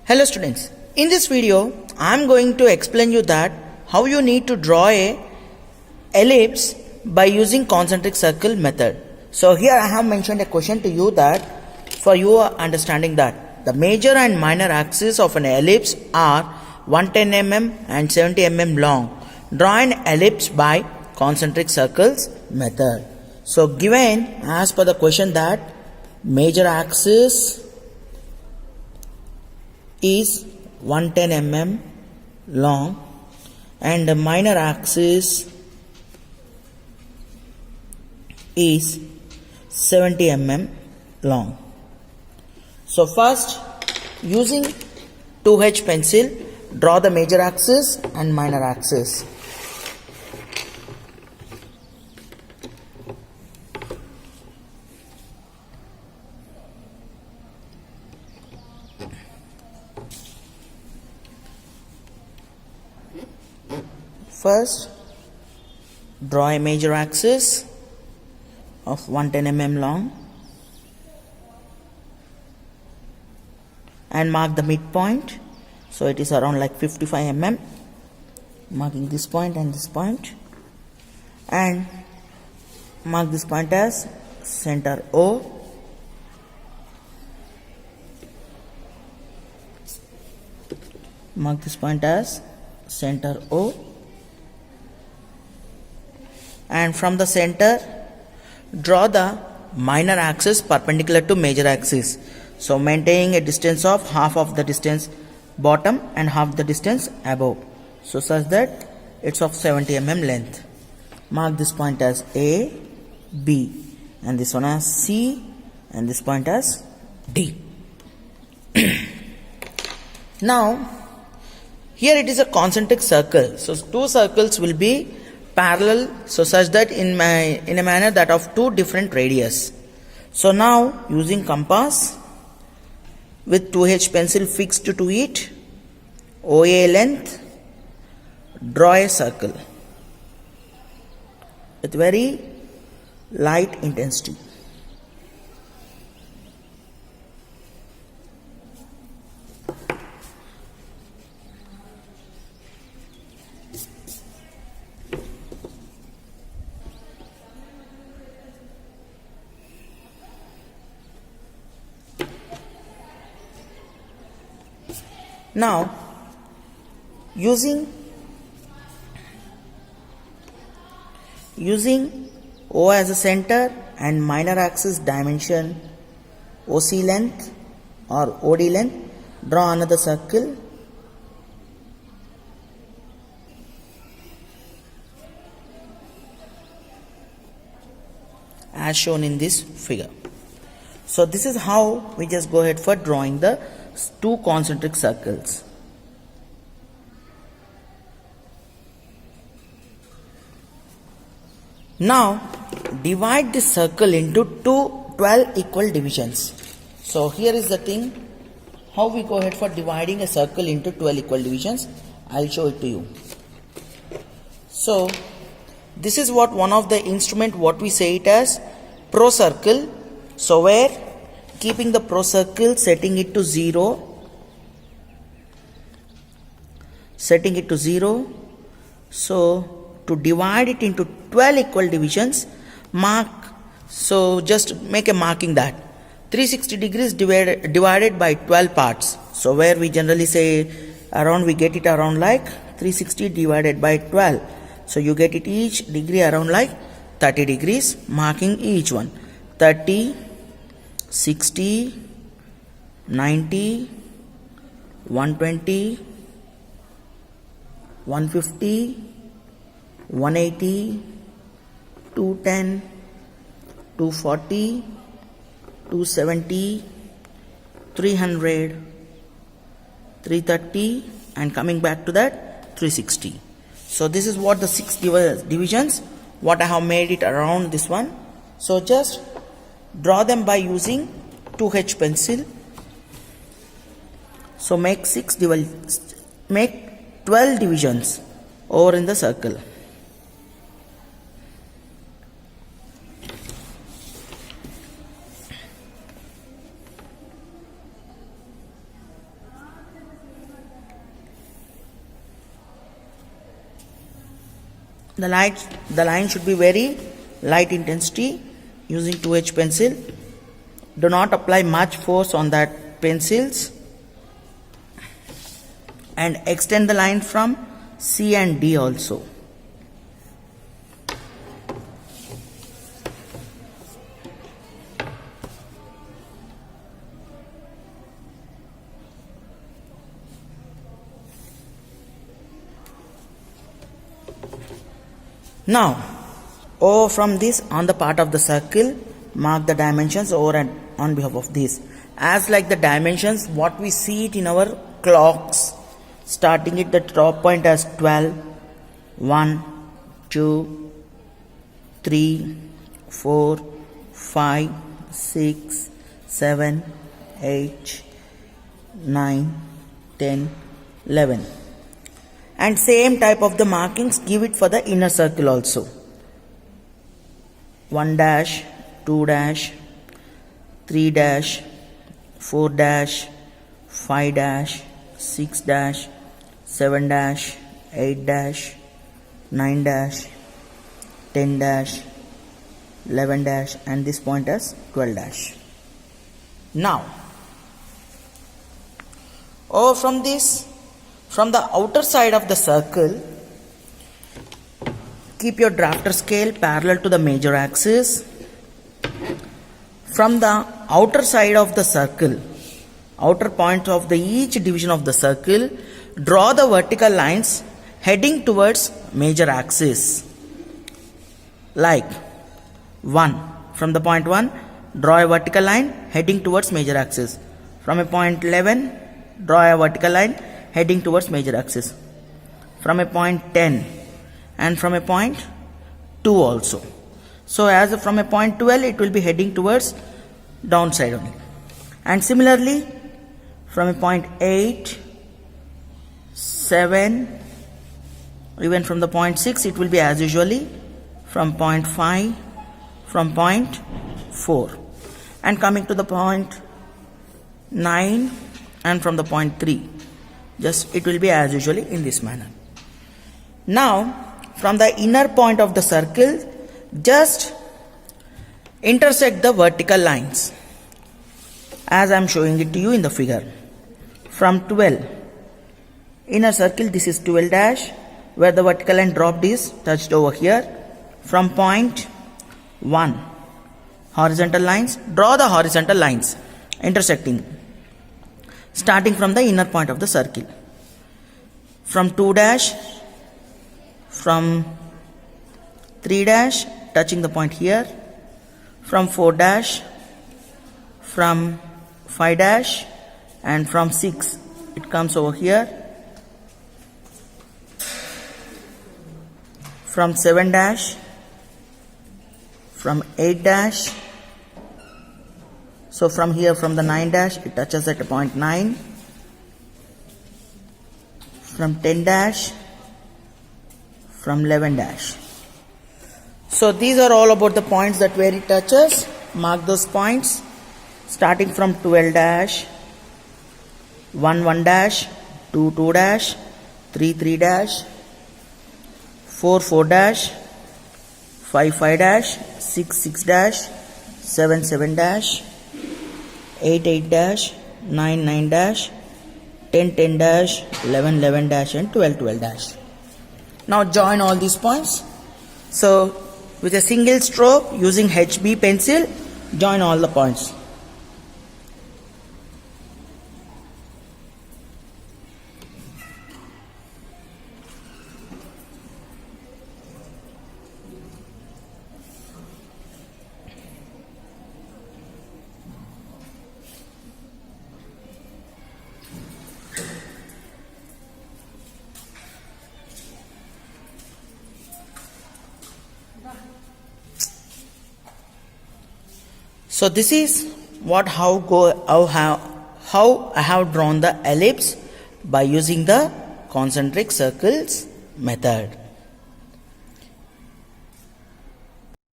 Hello students, in this video I am going to explain you that how you need to draw a ellipse by using concentric circle method. So here I have mentioned a question to you that for your understanding that the major and minor axes of an ellipse are 110 mm and 70 mm long. Draw an ellipse by concentric circles method. So given as per the question that major axis is 110 mm long and the minor axis is 70 mm long. So first, using 2H pencil, draw the major axis and minor axis. First, draw a major axis of 110 mm long and mark the midpoint. So it is around like 55 mm. Marking this point and this point, and mark this point as center O. Mark this point as center O. And from the center, draw the minor axis perpendicular to major axis. So maintaining a distance of half of the distance bottom and half the distance above. So such that it's of 70 mm length. Mark this point as A, B, and this one as C, and this point as D. Now, here it is a concentric circle. So two circles will be parallel, so such that in a manner that of two different radius. So now using compass with 2H pencil fixed to it, OA length, draw a circle with very light intensity. Now, using O as a center and minor axis dimension OC length or OD length, draw another circle. As shown in this figure. So this is how we just go ahead for drawing the two concentric circles. Now divide this circle into 12 equal divisions. So here is the thing, how we go ahead for dividing a circle into 12 equal divisions. I'll show it to you. So this is what one of the instrument, what we say it as pro circle. So where keeping the pro circle, setting it to 0, so to divide it into 12 equal divisions, mark, so just make a marking that 360 degrees divided by 12 parts. So where we generally say around, we get it around like 360 divided by 12. So you get it each degree around like 30 degrees, marking each one 30, 60, 90, 120, 150, 180, 210, 240, 270, 300, 330, and coming back to that 360. So this is what the 6 divisions what I have made it around this one. So just draw them by using 2H pencil. So make 12 divisions over in the circle. The line should be very light intensity using 2H pencil. Do not apply much force on that pencils, and extend the line from C and D also. Now, O from this on the part of the circle, mark the dimensions over and on behalf of this. As like the dimensions, what we see it in our clocks, starting at the top point as 12, 1, 2, 3, 4, 5, 6, 7, 8, 9, 10, 11. And same type of the markings give it for the inner circle also. 1 dash, 2 dash, 3 dash, 4 dash, 5 dash, 6 dash, 7 dash, 8 dash, 9 dash, 10 dash, 11 dash, and this point as 12 dash. Now, from this, from the outer side of the circle, keep your drafter scale parallel to the major axis. From the outer side of the circle, outer point of the each division of the circle, draw the vertical lines heading towards major axis. Like 1, from the point 1, draw a vertical line heading towards major axis. From a point 11, draw a vertical line heading towards major axis. From a point 10 and from a point 2 also. So as from a point 12, it will be heading towards downside only. And similarly, from a point 8, 7, even from the point 6, it will be as usually from point 5, from point 4. And coming to the point 9 and from the point 3. Just it will be as usually in this manner. Now, from the inner point of the circle, just intersect the vertical lines as I am showing it to you in the figure. From 12, inner circle, this is 12 dash, where the vertical line dropped is touched over here. From point 1, horizontal lines, draw the horizontal lines intersecting, starting from the inner point of the circle. From 2 dash, from 3 dash, touching the point here. From 4 dash, from 5 dash, and from 6, it comes over here. From 7 dash, from 8 dash, so from here, from the 9 dash, it touches at point 9. From 10 dash, from 11 dash. So these are all about the points that where it touches. Mark those points, starting from 12 dash, 1 1 dash, 2 2 dash, 3 3 dash, 4 4 dash, 5 5 dash, 6 6 dash, 7 7 dash, 8 8 dash, 9 9 dash, 10 10 dash, 11 11 dash, and 12 12 dash. Now join all these points. So with a single stroke using HB pencil, join all the points. So this is how I have drawn the ellipse by using the concentric circles method.